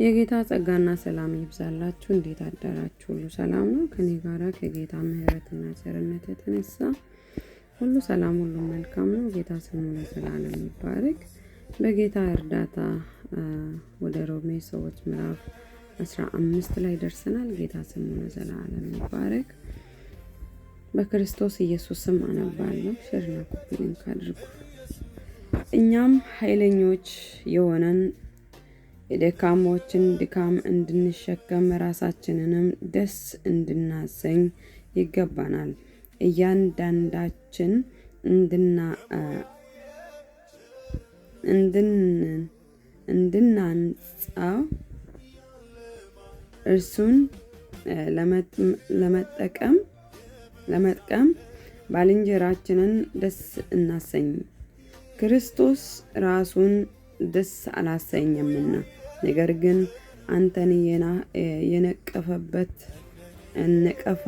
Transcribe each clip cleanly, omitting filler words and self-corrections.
የጌታ ጸጋና ሰላም ይብዛላችሁ። እንዴት አደራችሁ? ሁሉ ሰላም ነው? ከኔ ጋራ ከጌታ ምሕረትና ቸርነት የተነሳ ሁሉ ሰላም፣ ሁሉ መልካም ነው። ጌታ ስሙ ለዘላለም ይባረክ። በጌታ እርዳታ ወደ ሮሜ ሰዎች ምዕራፍ 15 ላይ ደርሰናል። ጌታ ስሙ ለዘላለም ይባረክ። በክርስቶስ ኢየሱስ ስም አነባለሁ። ሼርና ኮፒ ሊንክ አድርጉ። እኛም ኃይለኞች የሆነን የደካሞችን ድካም እንድንሸከም ራሳችንንም ደስ እንድናሰኝ ይገባናል። እያንዳንዳችን እንድናንጻው እርሱን ለመጥቀም ባልንጀራችንን ደስ እናሰኝ። ክርስቶስ ራሱን ደስ አላሰኘምና፣ ነገር ግን አንተን የነቀፈበት ነቀፋ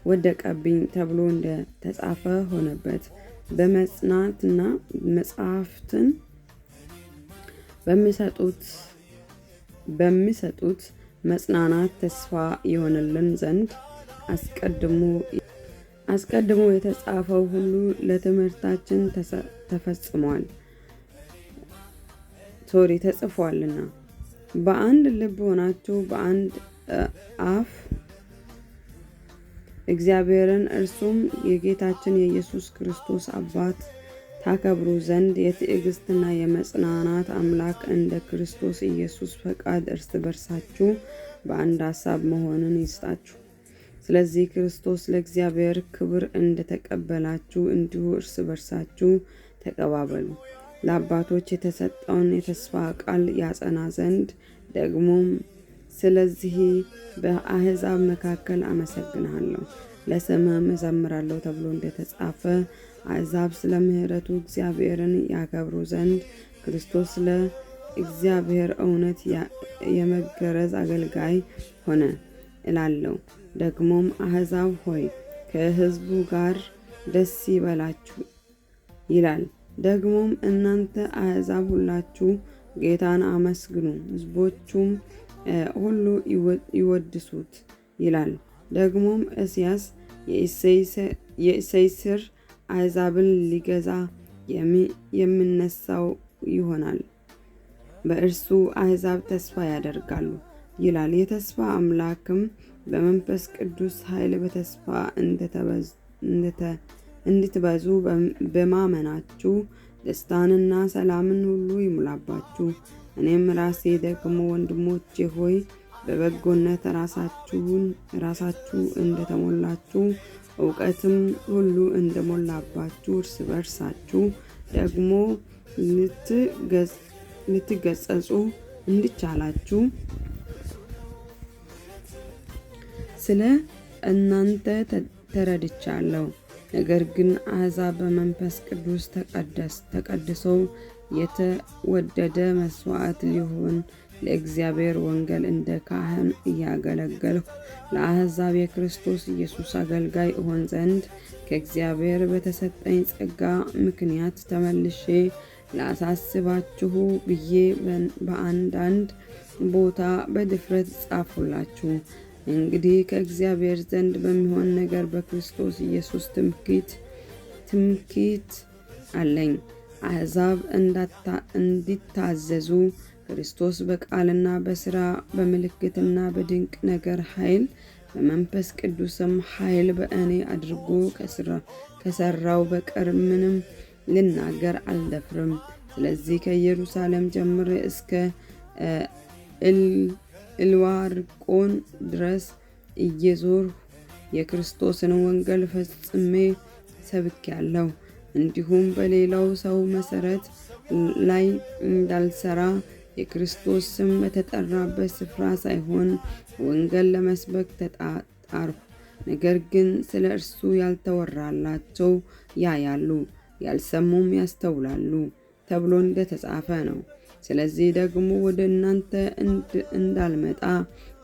ወደቀብኝ ተብሎ እንደ ተጻፈ ሆነበት። በመጽናትና መጽሐፍትን በሚሰጡት መጽናናት ተስፋ ይሆንልን ዘንድ አስቀድሞ የተጻፈው ሁሉ ለትምህርታችን ተጽፏልና። በአንድ ልብ ሆናችሁ በአንድ አፍ እግዚአብሔርን እርሱም የጌታችን የኢየሱስ ክርስቶስ አባት ታከብሩ ዘንድ የትዕግስትና የመጽናናት አምላክ እንደ ክርስቶስ ኢየሱስ ፈቃድ እርስ በርሳችሁ በአንድ ሐሳብ መሆንን ይስጣችሁ። ስለዚህ ክርስቶስ ለእግዚአብሔር ክብር እንደተቀበላችሁ እንዲሁ እርስ በርሳችሁ ተቀባበሉ። ለአባቶች የተሰጠውን የተስፋ ቃል ያጸና ዘንድ ደግሞም ስለዚህ በአሕዛብ መካከል አመሰግንሃለሁ፣ ለስምህም እዘምራለሁ ተብሎ እንደተጻፈ አሕዛብ ስለ ምሕረቱ እግዚአብሔርን ያከብሩ ዘንድ ክርስቶስ ለእግዚአብሔር እውነት የመገረዝ አገልጋይ ሆነ እላለሁ። ደግሞም አሕዛብ ሆይ ከሕዝቡ ጋር ደስ ይበላችሁ ይላል። ደግሞም እናንተ አሕዛብ ሁላችሁ ጌታን አመስግኑ፣ ሕዝቦቹም ሁሉ ይወድሱት ይላል። ደግሞም ኢሳይያስ የእሴይ ሥር አሕዛብን ሊገዛ የሚነሳው ይሆናል፣ በእርሱ አሕዛብ ተስፋ ያደርጋሉ ይላል። የተስፋ አምላክም በመንፈስ ቅዱስ ኃይል በተስፋ እንድትበዙ በማመናችሁ ደስታንና ሰላምን ሁሉ ይሙላባችሁ። እኔም ራሴ ደግሞ ወንድሞቼ ሆይ በበጎነት ራሳችሁ እንደተሞላችሁ እውቀትም ሁሉ እንደሞላባችሁ እርስ በርሳችሁ ደግሞ ልትገጸጹ እንዲቻላችሁ ስለ እናንተ ተረድቻለሁ። ነገር ግን አሕዛብ በመንፈስ ቅዱስ ተቀድሰው የተወደደ መስዋዕት ሊሆን ለእግዚአብሔር ወንጌል እንደ ካህን እያገለገልሁ ለአሕዛብ የክርስቶስ ኢየሱስ አገልጋይ እሆን ዘንድ ከእግዚአብሔር በተሰጠኝ ጸጋ ምክንያት ተመልሼ ላሳስባችሁ ብዬ በአንዳንድ ቦታ በድፍረት ጻፍሁላችሁ። እንግዲህ ከእግዚአብሔር ዘንድ በሚሆን ነገር በክርስቶስ ኢየሱስ ትምክህት አለኝ። አሕዛብ እንዲታዘዙ ክርስቶስ በቃልና በሥራ በምልክትና በድንቅ ነገር ኃይል በመንፈስ ቅዱስም ኃይል በእኔ አድርጎ ከሠራው በቀር ምንም ልናገር አልደፍርም። ስለዚህ ከኢየሩሳሌም ጀምሬ እስከ ኢልዋርቆን ድረስ እየዞርሁ የክርስቶስን ወንጌል ፈጽሜ ሰብኬአለሁ። እንዲሁም በሌላው ሰው መሠረት ላይ እንዳልሠራ የክርስቶስ ስም በተጠራበት ስፍራ ሳይሆን ወንጌል ለመስበክ ተጣጣርሁ። ነገር ግን ስለ እርሱ ያልተወራላቸው ያያሉ፣ ያልሰሙም ያስተውላሉ ተብሎ እንደተጻፈ ነው። ስለዚህ ደግሞ ወደ እናንተ እንዳልመጣ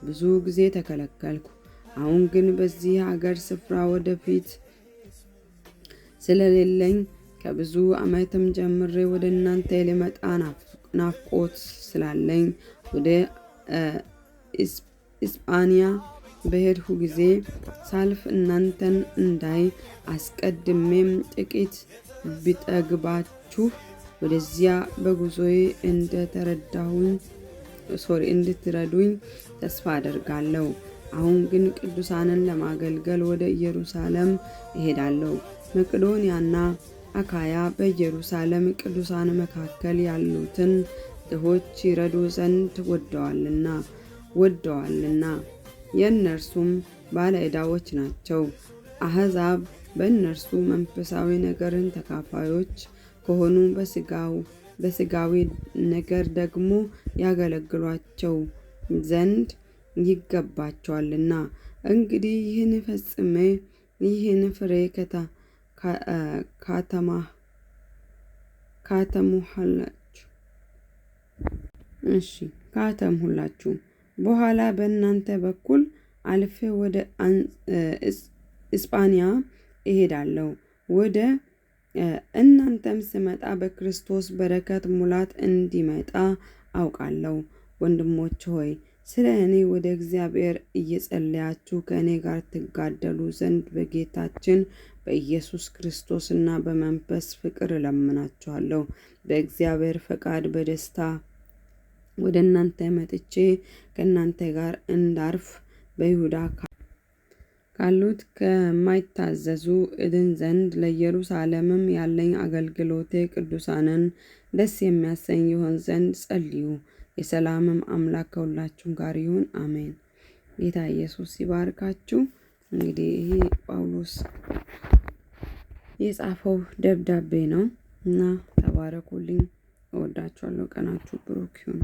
ብዙ ጊዜ ተከለከልኩ። አሁን ግን በዚህ ሀገር ስፍራ ወደፊት ስለሌለኝ ከብዙ ዓመትም ጀምሬ ወደ እናንተ ልመጣ ናፍቆት ስላለኝ ወደ ኢስጳንያ በሄድሁ ጊዜ ሳልፍ እናንተን እንዳይ አስቀድሜም ጥቂት ቢጠግባችሁ ወደዚያ በጉዞዬ እንድትረዱኝ ተስፋ አደርጋለሁ። አሁን ግን ቅዱሳንን ለማገልገል ወደ ኢየሩሳሌም እሄዳለሁ። መቄዶንያና አካያ በኢየሩሳሌም ቅዱሳን መካከል ያሉትን ድሆች ይረዱ ዘንድ ወደዋልና የእነርሱም ባለ ዕዳዎች ናቸው። አሕዛብ በእነርሱ መንፈሳዊ ነገርን ተካፋዮች ከሆኑ በሥጋዊ ነገር ደግሞ ያገለግሏቸው ዘንድ ይገባቸዋልና። እንግዲህ ይህን ፈጽሜ ይህን ፍሬ ካተምሁላችሁ በኋላ በእናንተ በኩል አልፌ ወደ ኢስጳንያ እሄዳለሁ። ወደ እናንተም ስመጣ በክርስቶስ በረከት ሙላት እንዲመጣ አውቃለሁ። ወንድሞች ሆይ ስለ እኔ ወደ እግዚአብሔር እየጸለያችሁ ከእኔ ጋር ትጋደሉ ዘንድ በጌታችን በኢየሱስ ክርስቶስና በመንፈስ ፍቅር እለምናችኋለሁ። በእግዚአብሔር ፈቃድ በደስታ ወደ እናንተ መጥቼ ከእናንተ ጋር እንዳርፍ በይሁዳ ካሉት ከማይታዘዙ እድን ዘንድ ለኢየሩሳሌምም ያለኝ አገልግሎቴ ቅዱሳንን ደስ የሚያሰኝ ይሆን ዘንድ ጸልዩ። የሰላምም አምላክ ከሁላችሁ ጋር ይሁን፣ አሜን። ጌታ ኢየሱስ ይባርካችሁ። እንግዲህ ይሄ ጳውሎስ የጻፈው ደብዳቤ ነው እና ተባረኩልኝ። እወዳችኋለሁ። ቀናችሁ ብሩክ ይሁን።